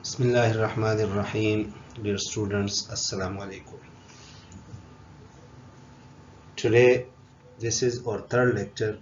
Bismillahirrahmanirrahim. Dear students, Assalamu alaikum. Today, this is our third lecture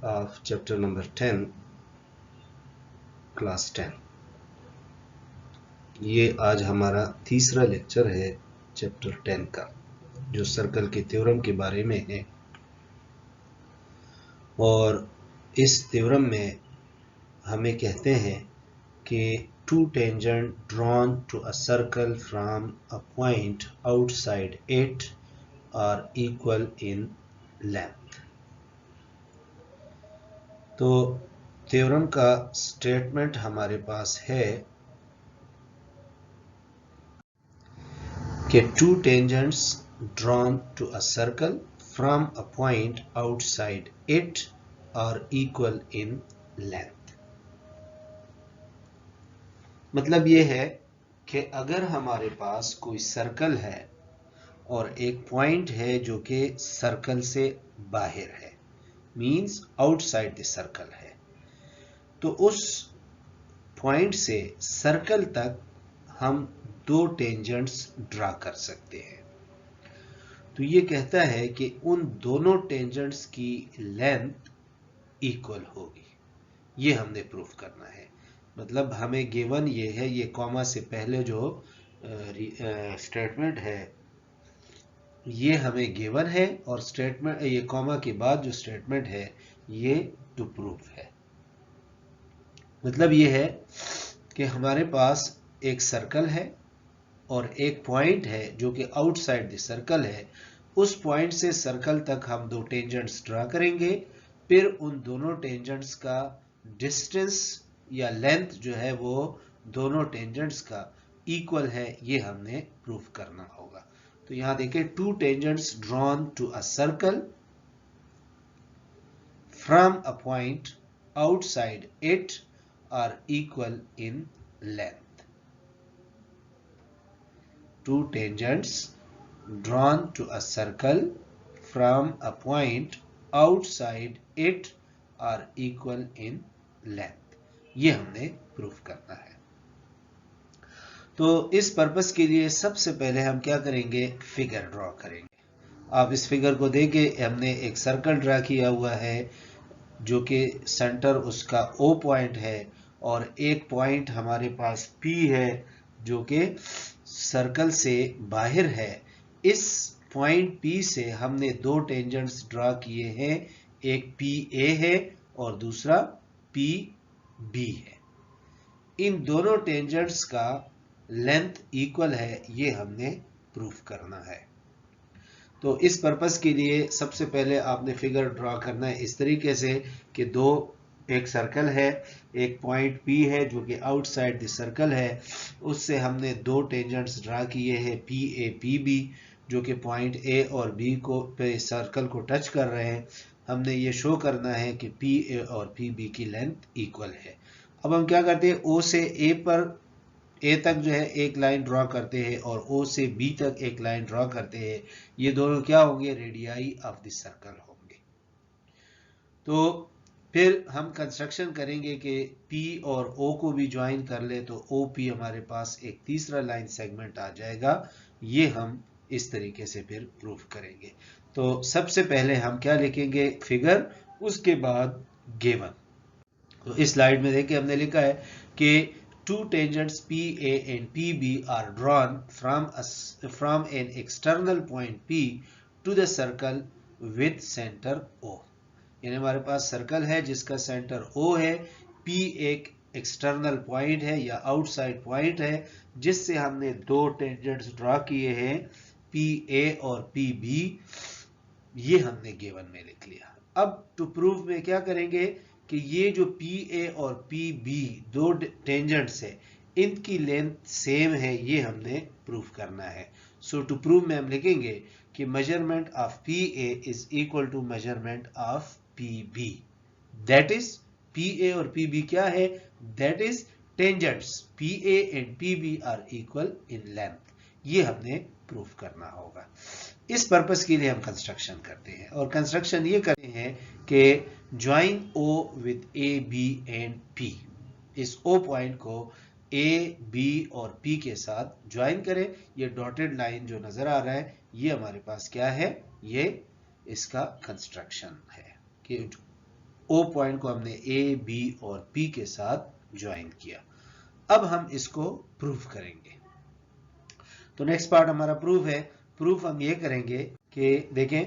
of chapter number 10, class 10. ये आज हमारा तीसरा lecture है chapter 10 का, जो सर्कल के थ्योरम के बारे में है। और इस थ्योरम में हमें कहते हैं कि two tangents drawn to a circle from a point outside it are equal in length. तो थ्योरम का स्टेटमेंट हमारे पास है कि two tangents drawn to a circle from a point outside it are equal in length. मतलब ये है कि अगर हमारे पास कोई सर्कल है और एक पॉइंट है जो कि सर्कल से बाहर है, मींस आउटसाइड द सर्कल है, तो उस पॉइंट से सर्कल तक हम दो टेंजेंट्स ड्रा कर सकते हैं। तो ये कहता है कि उन दोनों टेंजेंट्स की लेंथ इक्वल होगी। ये हमने प्रूफ करना है। मतलब हमें गिवन ये है, ये कॉमा से पहले जो स्टेटमेंट है ये हमें गिवन है, और स्टेटमेंट ये कॉमा के बाद जो स्टेटमेंट है ये टू प्रूफ है। मतलब ये है कि हमारे पास एक सर्कल है और एक पॉइंट है जो कि आउटसाइड द सर्कल है। उस पॉइंट से सर्कल तक हम दो टेंजेंट्स ड्रा करेंगे, फिर उन दोनों टेंजेंट्स का डिस्टेंस या लेंथ जो है वो दोनों टेंजेंट्स का इक्वल है, ये हमने प्रूफ करना होगा। तो यहां देखिए, two tangents drawn to a circle from a point outside it are equal in length. Two tangents drawn to a circle from a point outside it are equal in length, ये हमने proof करना है। तो इस purpose के लिए सबसे पहले हम क्या करेंगे, फिगर ड्रॉ करेंगे। आप इस फिगर को देखिए, हमने एक सर्कल ड्रा किया हुआ है जो कि सेंटर उसका O पॉइंट है, और एक पॉइंट हमारे पास P है जो कि सर्कल से बाहर है। इस पॉइंट P से हमने दो टेंजेंट्स ड्रा किए हैं, एक PA है और दूसरा PB है। इन दोनों टेंजेंट्स का लेंथ इक्वल है, ये हमने प्रूफ करना है। तो इस पर्पस के लिए सबसे पहले आपने फिगर ड्रॉ करना है इस तरीके से कि एक सर्कल है, एक पॉइंट P है जो कि आउटसाइड द सर्कल है, उससे हमने दो टेंजेंट्स ड्रा किए हैं PA PB, जो कि पॉइंट A और B को पे सर्कल को टच कर रहे हैं। हमने ये शो करना है कि PA और PB की लेंथ इक्वल है। अब हम क्या करते हैं, O से A तक जो है एक लाइन ड्रॉ करते हैं और O से B तक एक लाइन ड्रॉ करते हैं। ये दोनों क्या होंगे, रेडियाई ऑफ द सर्कल होंगे। तो फिर हम कंस्ट्रक्शन करेंगे कि P और O को भी ज्वाइन कर ले तो OP हमारे पास एक तीसरा लाइन सेगमेंट आ जाएगा। ये हम इस तरीके से फिर प्रूफ करेंगे। तो सबसे पहले हम क्या लिखेंगे, फिगर, उसके बाद गिवन। तो इस स्लाइड में देखिए हमने लिखा है कि two tangents PA and PB are drawn from an external point P to the circle with center O। यानी हमारे पास सर्कल है जिसका सेंटर O है, P एक एक्सटर्नल पॉइंट है या आउटसाइड पॉइंट है जिससे हमने दो टेंजेंट्स ड्रॉ किए हैं, PA और PB। ये हमने गिवन में लिख लिया। अब टू प्रूव में क्या करेंगे कि ये जो PA और PB दो टेंजेंट्स है, इनकी लेंथ सेम है, ये हमने प्रूफ करना है। सो टू प्रूव में हम लिखेंगे कि measurement of PA is equal to measurement of PB। That is PA और PB क्या है, that is tangents PA and PB are equal in length. ये हमने प्रूफ करना होगा। इस पर्पस के लिए हम कंस्ट्रक्शन करते हैं, और कंस्ट्रक्शन ये करते हैं कि join O with A B and P। इस O पॉइंट को ए बी और पी के साथ ज्वाइन करें। ये डॉटेड लाइन जो नजर आ रहा है ये हमारे पास क्या है, ये इसका कंस्ट्रक्शन है कि ओ पॉइंट को हमने ए बी और पी के साथ ज्वाइन किया। अब हम इसको प्रूफ करेंगे। तो नेक्स्ट पार्ट हमारा प्रूफ है। प्रूफ हम ये करेंगे कि देखें,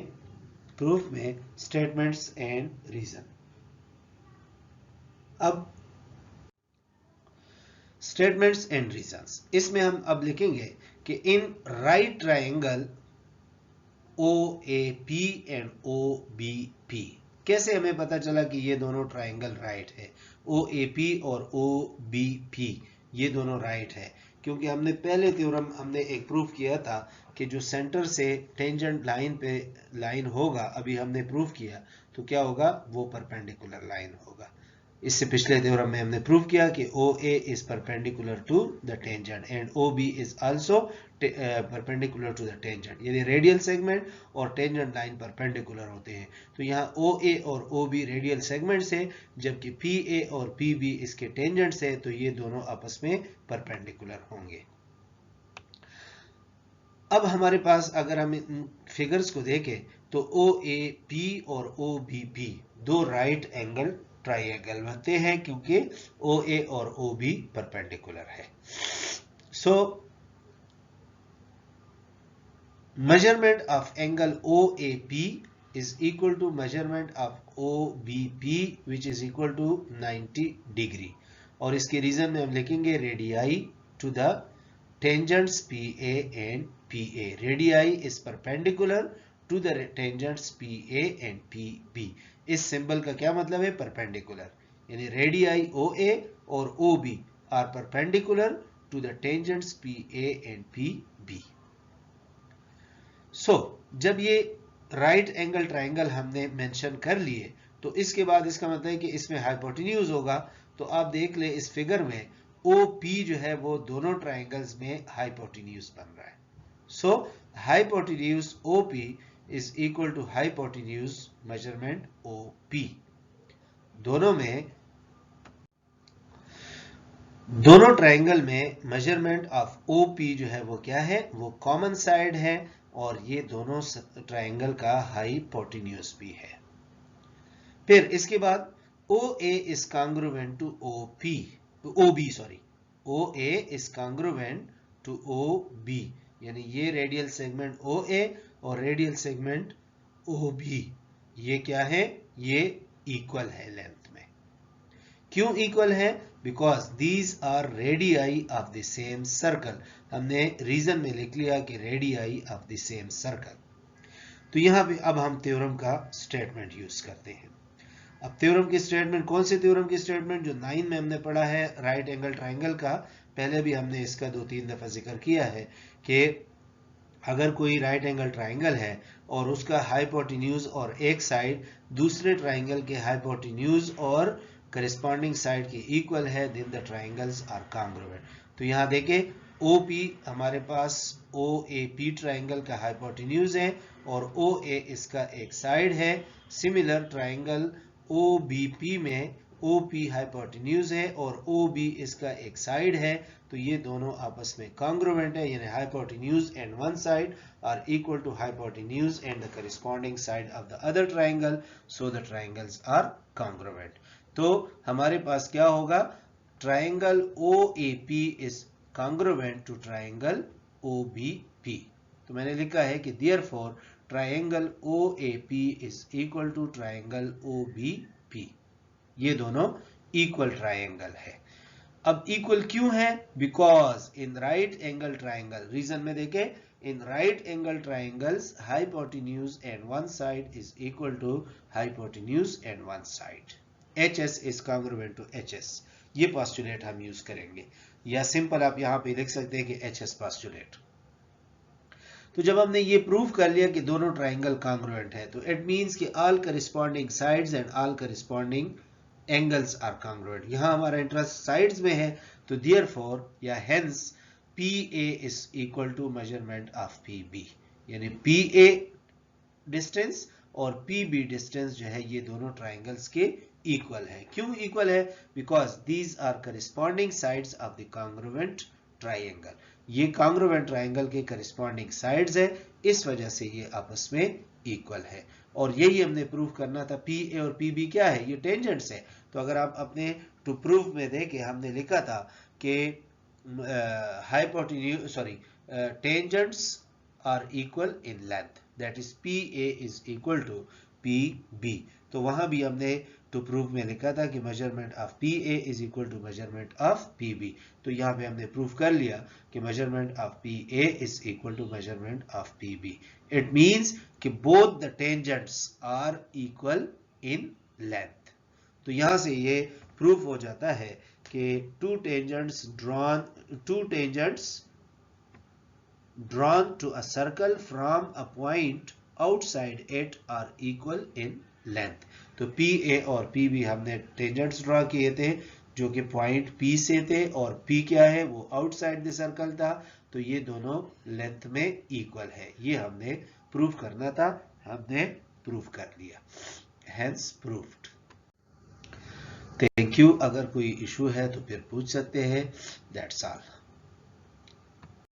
प्रूफ में स्टेटमेंट्स एंड रीजन। अब स्टेटमेंट्स एंड रीजंस, इसमें हम अब लिखेंगे कि in right triangle O A P and O B P. कैसे हमें पता चला कि ये दोनों ट्रायंगल राइट है? ओ ए पी और ओ बी पी ये दोनों राइट है, क्योंकि हमने पहले थ्योरम हमने एक प्रूफ किया था कि जो सेंटर से टेंजेंट लाइन पे लाइन होगा, अभी हमने प्रूफ किया, तो क्या होगा, वो परपेंडिकुलर लाइन होगा। इससे पिछले थ्योरम में हमने प्रूव किया कि OA is perpendicular to the tangent and OB is also perpendicular to the tangent. यदि रेडियल सेगमेंट और टेंजेंट लाइन परपेंडिकुलर होते हैं तो यहाँ OA और OB रेडियल सेगमेंट से, जबकि PA और PB इसके टेंजेंट से, तो ये दोनों आपस में परपेंडिकुलर होंगे। अब हमारे पास अगर हम इन फिगर्स को देखें तो OAP और OBP दो राइट एंगल ट्राइंगल बनते हैं, क्योंकि OA और OB परपेंडिकुलर है। सो measurement of angle OAP is equal to measurement of OBP which is equal to 90 degree. और इसके रीजन में हम लिखेंगे radii to the tangents PA and PA. Radii is perpendicular to the tangents PA and PB. इस symbol का क्या मतलब है, परपेंडिकुलर, यानी रेडियाई OA और OB are perpendicular to the tangents PA and PB. So जब ये राइट एंगल ट्राइंगल हमने मेंशन कर लिए, तो इसके बाद इसका मतलब है कि इसमें हाइपोटेन्यूज होगा। तो आप देख ले इस फिगर में OP जो है वो दोनों ट्राइंगल्स में हाइपोटेन्यूज बन रहा है। So hypotenuse OP is equal to hypotenuse measurement OP। दोनों ट्राइंगल में मेजरमेंट ऑफ OP जो है वो क्या है, वो कॉमन साइड है, और ये दोनों ट्राइंगल का हाइपोटेन्यूज भी है। फिर इसके बाद OA is congruent to OB, OA is congruent to OB, यानी ये रेडियल सेगमेंट OA और रेडियल सेगमेंट OB ये क्या है, ये इक्वल है लेंथ में। क्यों इक्वल है? Because these are radii of the same circle. हमने रीजन में लिख लिया कि radii of the same circle. तो यहां पे अब हम थ्योरम का स्टेटमेंट यूज करते हैं। अब थ्योरम की स्टेटमेंट, कौन से थ्योरम की स्टेटमेंट? जो 9 में हमने पढ़ा है राइट एंगल ट्राइंगल का, पहले भी हमने इसका 2-3 दफा जिक्र किया है कि अगर कोई राइट एंगल ट्राइंगल है और उसका हाइपोटेन्यूज और एक साइड दूसरे ट्राइंगल के हाइपोटेन्यूज और करिस्पॉन्डिंग साइड के इक्वल है, then the triangles are congruent. तो यहाँ देखें OP हमारे पास OAP ट्राइंगल का हाइपोटेन्यूज है और OA इसका एक साइड है। सिमिलर ट्राइंगल OBP में OP हाइपोटेन्यूज है और OB इसका एक साइड है, तो ये दोनों आपस में कॉन्ग्रुएंट है, यानी hypotenuse and one side are equal to hypotenuse and the corresponding side of the other triangle, so the triangles are congruent. तो हमारे पास क्या होगा, triangle OAP is congruent to triangle OBP। तो मैंने लिखा है कि therefore triangle OAP is equal to triangle OBP। ये दोनों इक्वल ट्राइंगल है। अब इक्वल क्यों है? Because in right angle triangle, reason में देखें, in right angle triangles hypotenuse and one side is equal to hypotenuse and one side. HS is congruent to HS, ये postulate हम यूज करेंगे, या सिंपल आप यहां पे लिख सकते हैं कि HS पोस्टुलेट। तो जब हमने ये प्रूव कर लिया कि दोनों ट्राइंगल कॉन्ग्रुएंट है, तो इट मींस कि all corresponding sides and all corresponding angles are congruent. यहां हमारा इंटरेस्ट साइड्स में है, तो देयरफॉर या hence PA is equal to measurement of PB, यानी PA डिस्टेंस और PB डिस्टेंस जो है ये दोनों ट्राइंगल्स के इक्वल है। क्यों इक्वल है? Because these are corresponding sides of the congruent triangle. ये कॉन्ग्रुएंट ट्राइंगल के करिस्पॉन्डिंग साइड्स है, इस वजह से ये आपस में इक्वल है। और यही हमने प्रूव करना था। पी ए और पी बी क्या है? ये टेंजेंट्स है। तो अगर आप अपने टू प्रूव में देखें, हमने लिखा था कि hypotenuse tangents are equal in length, that is PA is equal to PB। तो वहां भी हमने टू प्रूव में लिखा था कि measurement of PA is equal to measurement of PB। तो यहाँ पे हमने प्रूव कर लिया कि measurement of PA is equal to measurement of PB। It means कि both the tangents are equal in length. तो यहां से ये प्रूफ हो जाता है कि two tangents drawn to a circle from a point outside it are equal in length। तो PA और PB हमने टेंजेंट्स ड्रॉ किए थे जो कि पॉइंट P से थे, और P क्या है? वो आउटसाइड द सर्कल था। तो ये दोनों लेंथ में इक्वल है। ये हमने प्रूफ करना था, हमने प्रूफ कर लिया, हेंस प्रूफ्ड। Thank you. अगर कोई इशू है तो फिर पूछ सकते हैं। That's all.